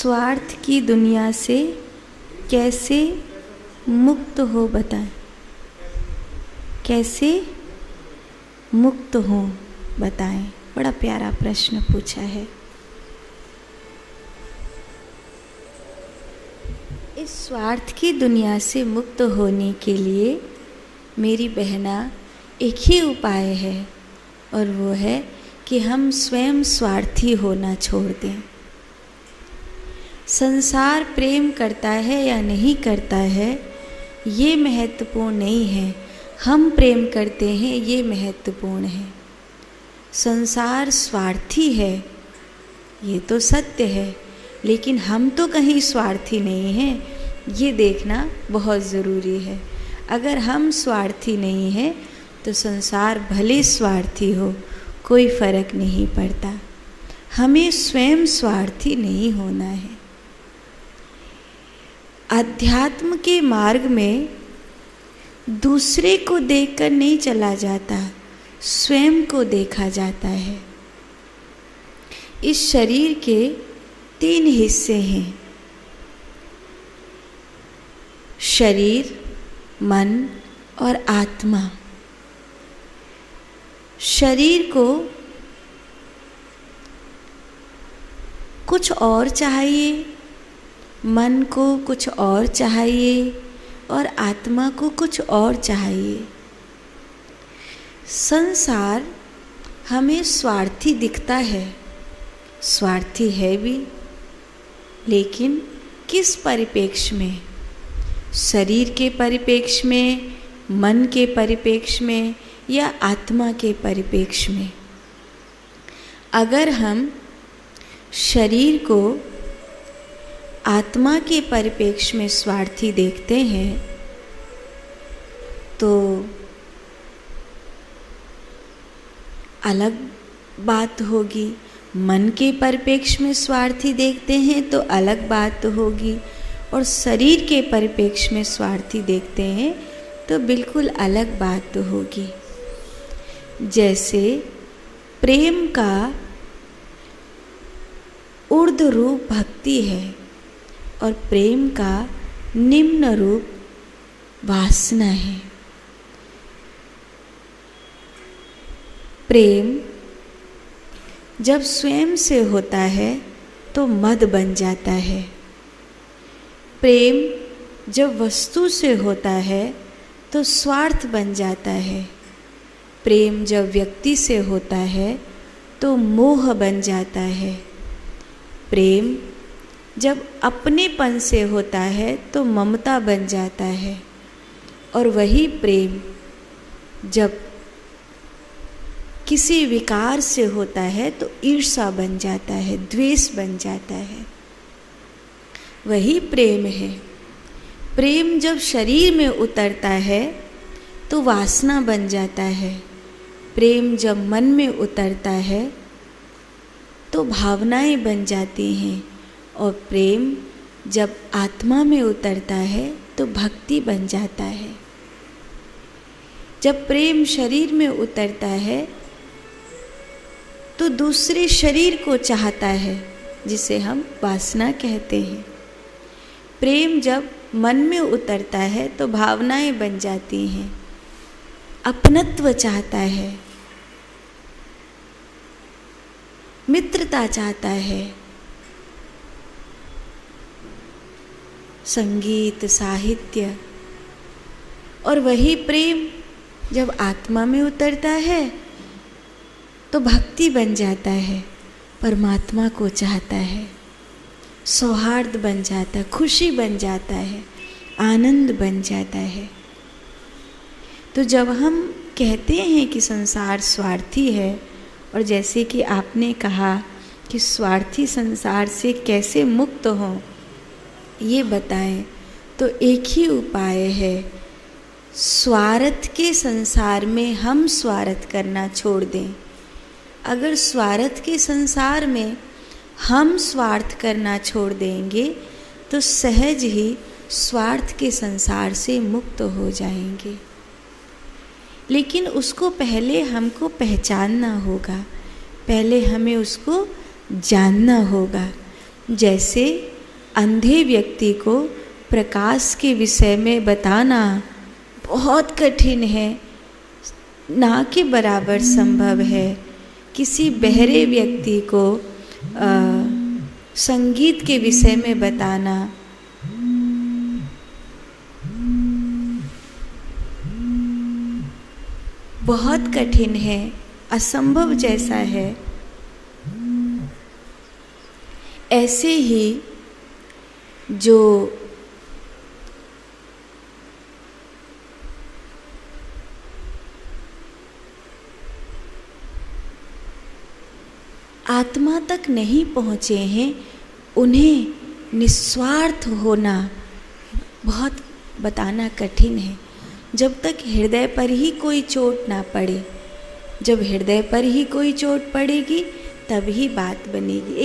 स्वार्थ की दुनिया से कैसे मुक्त हो बताएं। कैसे मुक्त हो बताएं। बड़ा प्यारा प्रश्न पूछा है। इस स्वार्थ की दुनिया से मुक्त होने के लिए मेरी बहना एक ही उपाय है, और वो है कि हम स्वयं स्वार्थी होना छोड़ दें। संसार प्रेम करता है या नहीं करता है ये महत्वपूर्ण नहीं है, हम प्रेम करते हैं ये महत्वपूर्ण है। संसार स्वार्थी है ये तो सत्य है, लेकिन हम तो कहीं स्वार्थी नहीं हैं, ये देखना बहुत ज़रूरी है। अगर हम स्वार्थी नहीं हैं तो संसार भले स्वार्थी हो, कोई फर्क नहीं पड़ता। हमें स्वयं स्वार्थी नहीं होना है। अध्यात्म के मार्ग में दूसरे को देखकर नहीं चला जाता, स्वयं को देखा जाता है। इस शरीर के 3 हिस्से हैं, शरीर, मन और आत्मा। शरीर को कुछ और चाहिए, मन को कुछ और चाहिए और आत्मा को कुछ और चाहिए। संसार हमें स्वार्थी दिखता है, स्वार्थी है भी, लेकिन किस परिप्रेक्ष्य में? शरीर के परिप्रेक्ष्य में, मन के परिप्रेक्ष्य में या आत्मा के परिप्रेक्ष्य में? अगर हम शरीर को आत्मा के परिप्रेक्ष्य में स्वार्थी देखते हैं तो अलग बात होगी, मन के परिप्रेक्ष्य में स्वार्थी देखते हैं तो अलग बात होगी, और शरीर के परिप्रेक्ष्य में स्वार्थी देखते हैं तो बिल्कुल अलग बात होगी। जैसे प्रेम का ऊर्ध्व रूप भक्ति है और प्रेम का निम्न रूप वासना है। प्रेम जब स्वयं से होता है तो मद बन जाता है। प्रेम जब वस्तु से होता है तो स्वार्थ बन जाता है। प्रेम जब व्यक्ति से होता है तो मोह बन जाता है। प्रेम जब अपनेपन से होता है तो ममता बन जाता है, और वही प्रेम जब किसी विकार से होता है तो ईर्ष्या बन जाता है, द्वेष बन जाता है। वही प्रेम है। प्रेम जब शरीर में उतरता है तो वासना बन जाता है। प्रेम जब मन में उतरता है तो भावनाएं बन जाती हैं, और प्रेम जब आत्मा में उतरता है तो भक्ति बन जाता है। जब प्रेम शरीर में उतरता है तो दूसरे शरीर को चाहता है, जिसे हम वासना कहते हैं। प्रेम जब मन में उतरता है तो भावनाएं बन जाती हैं, अपनत्व चाहता है, मित्रता चाहता है, संगीत, साहित्य। और वही प्रेम जब आत्मा में उतरता है तो भक्ति बन जाता है, परमात्मा को चाहता है, सौहार्द बन जाता है, खुशी बन जाता है, आनंद बन जाता है। तो जब हम कहते हैं कि संसार स्वार्थी है, और जैसे कि आपने कहा कि स्वार्थी संसार से कैसे मुक्त हों ये बताएं, तो एक ही उपाय है, स्वार्थ के संसार में हम स्वार्थ करना छोड़ दें। अगर स्वार्थ के संसार में हम स्वार्थ करना छोड़ देंगे तो सहज ही स्वार्थ के संसार से मुक्त हो जाएंगे। लेकिन उसको पहले हमको पहचानना होगा, पहले हमें उसको जानना होगा। जैसे अंधे व्यक्ति को प्रकाश के विषय में बताना बहुत कठिन है, ना के बराबर संभव है। किसी बहरे व्यक्ति को संगीत के विषय में बताना बहुत कठिन है, असंभव जैसा है। ऐसे ही जो आत्मा तक नहीं पहुँचे हैं, उन्हें निस्वार्थ होना बहुत बताना कठिन है। जब तक हृदय पर ही कोई चोट ना पड़े, जब हृदय पर ही कोई चोट पड़ेगी तब ही बात बनेगी।